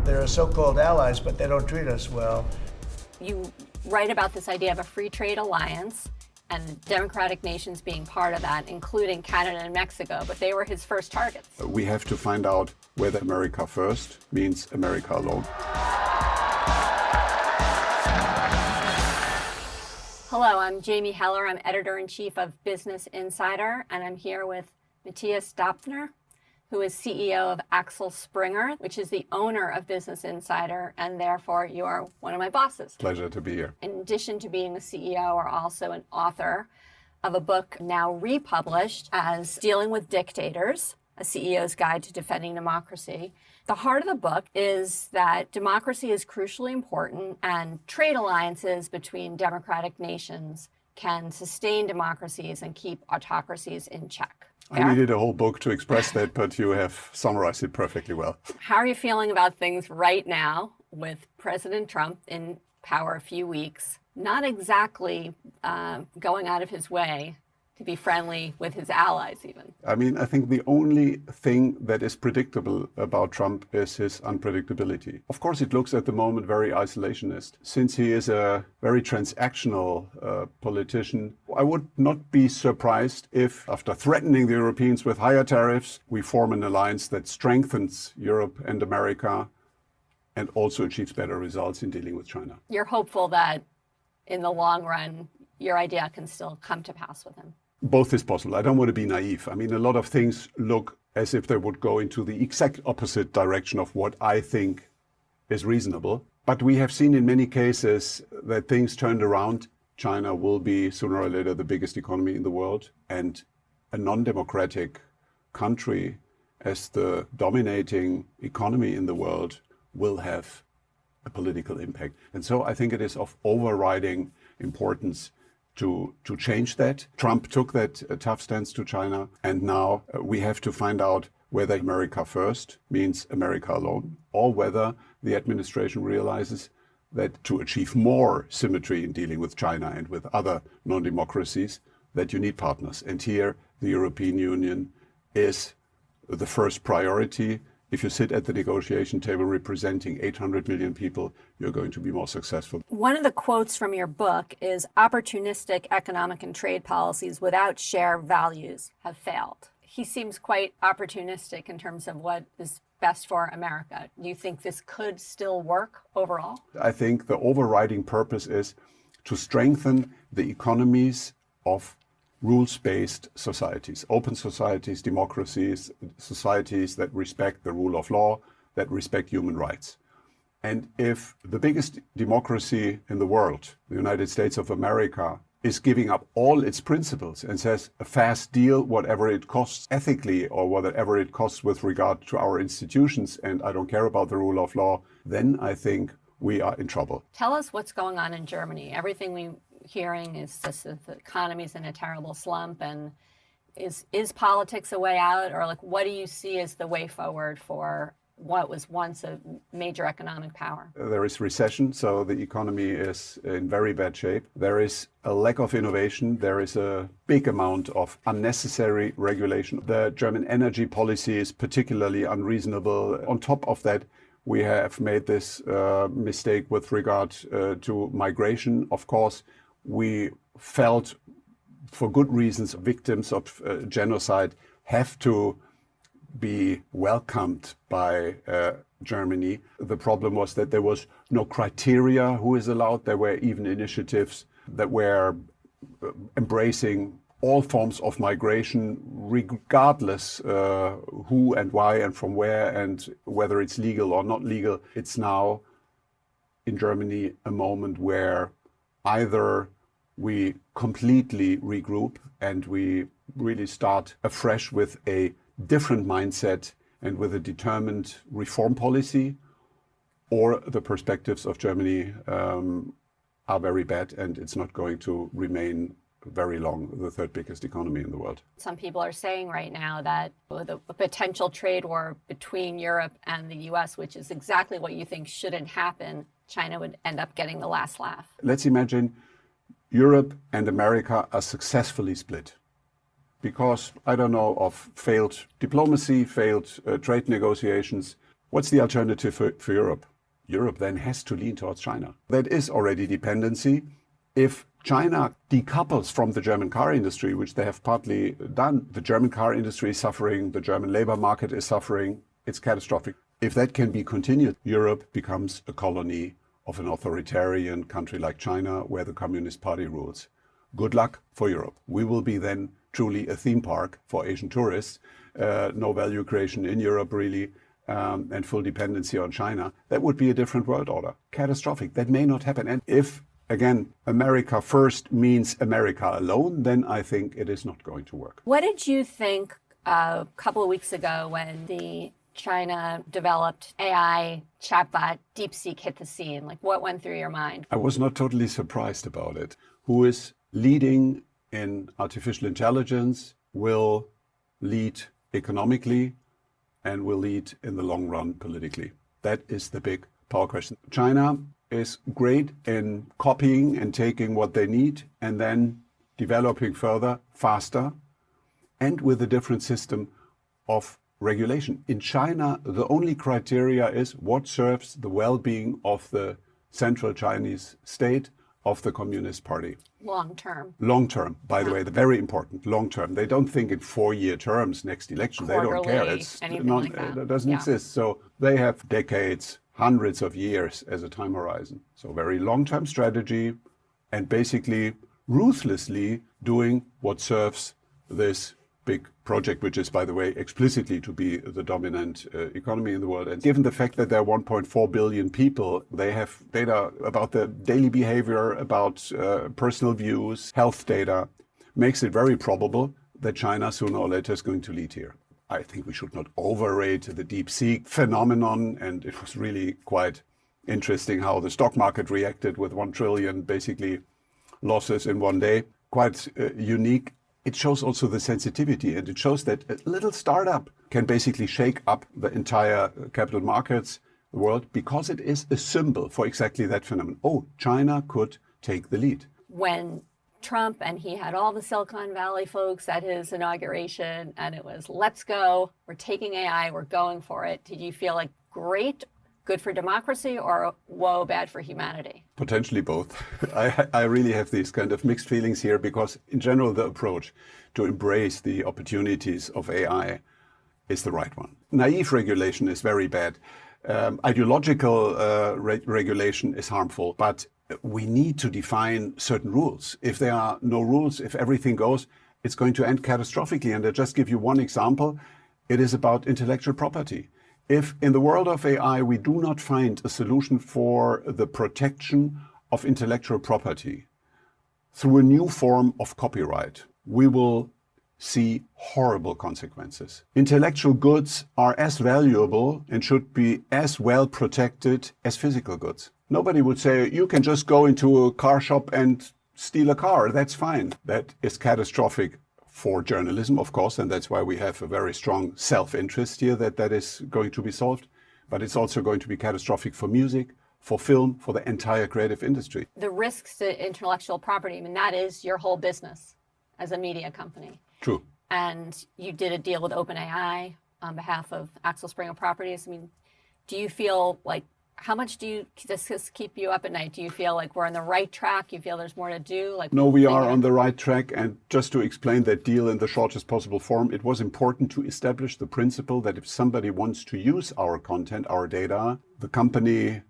They're so-called allies, but they don't treat us well. You write about this idea of a free trade alliance and democratic nations being part of that, including Canada and Mexico, but they were his first targets. We have to find out whether America first means America alone. Hello, I'm Jamie Heller. I'm editor-in-chief of Business Insider, and I'm here with Mathias Döpfner, who is CEO of Axel Springer, which is the owner of Business Insider, and therefore you are one of my bosses. Pleasure to be here. In addition to being the CEO, are also an author of a book now republished as Dealing with Dictators, a CEO's Guide to Defending Democracy. The heart of the book is that democracy is crucially important, and trade alliances between democratic nations can sustain democracies and keep autocracies in check. I needed a whole book to express that, but you have summarized it perfectly well. How are you feeling about things right now with President Trump in power a few weeks, not exactly going out of his way to be friendly with his allies even? I mean, I think the only thing that is predictable about Trump is his unpredictability. Of course, it looks at the moment very isolationist. Since he is a very transactional politician, I would not be surprised if, after threatening the Europeans with higher tariffs, we form an alliance that strengthens Europe and America and also achieves better results in dealing with China. You're hopeful that in the long run, your idea can still come to pass with him? Both is possible. I don't want to be naive. I mean, a lot of things look as if they would go into the exact opposite direction of what I think is reasonable. But we have seen in many cases that things turned around. China will be sooner or later the biggest economy in the world, and a non-democratic country as the dominating economy in the world will have a political impact. And so I think it is of overriding importance to change that. Trump took that tough stance to China, and now we have to find out whether America first means America alone, or whether the administration realizes that to achieve more symmetry in dealing with China and with other non-democracies, that you need partners. And here, the European Union is the first priority. If you sit at the negotiation table representing 800 million people, you're going to be more successful. One of the quotes from your book is, opportunistic economic and trade policies without shared values have failed. He seems quite opportunistic in terms of what is best for America. Do you think this could still work overall? I think the overriding purpose is to strengthen the economies of rules-based societies, open societies, democracies, societies that respect the rule of law, that respect human rights. And if the biggest democracy in the world, the United States of America, is giving up all its principles and says a fast deal, whatever it costs ethically or whatever it costs with regard to our institutions, and I don't care about the rule of law, then I think we are in trouble. Tell us what's going on in Germany. Everything we're hearing is just that the economy's in a terrible slump, and is politics a way out, or like what do you see as the way forward for what was once a major economic power? There is recession, so the economy is in very bad shape. There is a lack of innovation. There is a big amount of unnecessary regulation. The German energy policy is particularly unreasonable. On top of that, we have made this mistake with regard to migration. Of course, we felt, for good reasons, victims of genocide have to be welcomed by Germany. The problem was that there was no criteria who is allowed. There were even initiatives that were embracing all forms of migration, regardless who and why and from where and whether it's legal or not legal. It's now in Germany a moment where either we completely regroup and we really start afresh with a different mindset and with a determined reform policy, or the perspectives of Germany are very bad and it's not going to remain very long the third biggest economy in the world. Some people are saying right now that with a potential trade war between Europe and the US, which is exactly what you think shouldn't happen, China would end up getting the last laugh. Let's imagine Europe and America are successfully split because, I don't know, of failed diplomacy, failed trade negotiations. What's the alternative for Europe? Europe then has to lean towards China. That is already dependency. If China decouples from the German car industry, which they have partly done, the German car industry is suffering, the German labor market is suffering, it's catastrophic. If that can be continued, Europe becomes a colony of an authoritarian country like China, where the Communist Party rules. Good luck for Europe. We will be then truly a theme park for Asian tourists, no value creation in Europe really, and full dependency on China. That would be a different world order. Catastrophic. That may not happen. And if, again, America first means America alone, then I think it is not going to work. What did you think a couple of weeks ago when the China developed AI chatbot DeepSeek hit the scene? Like, what went through your mind? I was not totally surprised about it. Who is leading in artificial intelligence will lead economically and will lead in the long run politically. That is the big power question. China is great in copying and taking what they need and then developing further, faster, and with a different system of regulation. In China, the only criteria is what serves the well-being of the central Chinese state, of the Communist Party. Long term. Long term, by the way, the very important long term. They don't think in 4-year terms next election. They don't care. It's anything not, like that. It doesn't exist. So they have decades, hundreds of years as a time horizon. So very long-term strategy and basically ruthlessly doing what serves this big project, which is, by the way, explicitly to be the dominant economy in the world. And given the fact that there are 1.4 billion people, they have data about the daily behavior, about personal views, health data, makes it very probable that China sooner or later is going to lead here. I think we should not overrate the DeepSeek phenomenon, and it was really quite interesting how the stock market reacted with 1 trillion basically losses in one day. Quite unique. It shows also the sensitivity, and it shows that a little startup can basically shake up the entire capital markets, the world, because it is a symbol for exactly that phenomenon. Oh, China could take the lead. When Trump and he had all the Silicon Valley folks at his inauguration, and it was, let's go, we're taking AI, we're going for it. Did you feel like, great, good for democracy, or whoa, bad for humanity? Potentially both. I really have these kind of mixed feelings here because in general, the approach to embrace the opportunities of AI is the right one. Naive regulation is very bad. Ideological regulation is harmful, but we need to define certain rules. If there are no rules, if everything goes, it's going to end catastrophically. And I'll just give you one example. It is about intellectual property. If in the world of AI we do not find a solution for the protection of intellectual property through a new form of copyright, we will see horrible consequences. Intellectual goods are as valuable and should be as well protected as physical goods. Nobody would say, you can just go into a car shop and steal a car, that's fine. That is catastrophic for journalism, of course, and that's why we have a very strong self-interest here that is going to be solved. But it's also going to be catastrophic for music, for film, for the entire creative industry. The risks to intellectual property, I mean, that is your whole business as a media company. True. And you did a deal with OpenAI on behalf of Axel Springer Properties. I mean, do you feel like, how much does this keep you up at night? Do you feel like we're on the right track? You feel there's more to do? Like, no, we are on the right track. And just to explain that deal in the shortest possible form, it was important to establish the principle that if somebody wants to use our content, our data, the company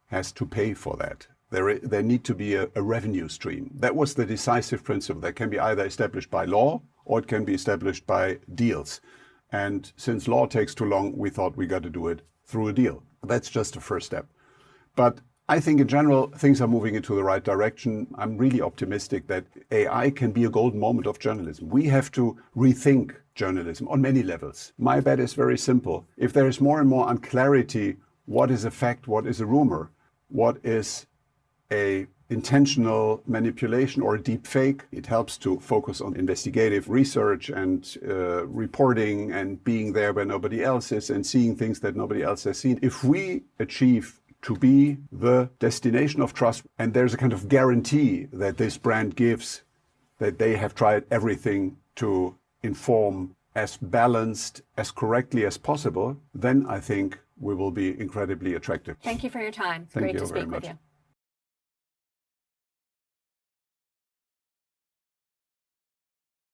has to pay for that. There need to be a revenue stream. That was the decisive principle. That can be either established by law or it can be established by deals. And since law takes too long, we thought we got to do it through a deal. That's just a first step. But I think in general, things are moving into the right direction. I'm really optimistic that AI can be a golden moment of journalism. We have to rethink journalism on many levels. My bet is very simple. If there is more and more unclarity, what is a fact, what is a rumor, what is a intentional manipulation or a deep fake, it helps to focus on investigative research and reporting and being there where nobody else is and seeing things that nobody else has seen. If we achieve to be the destination of trust, and there's a kind of guarantee that this brand gives that they have tried everything to inform as balanced, as correctly as possible, then I think we will be incredibly attractive. Thank you for your time. It's Thank great you to very speak with much. you.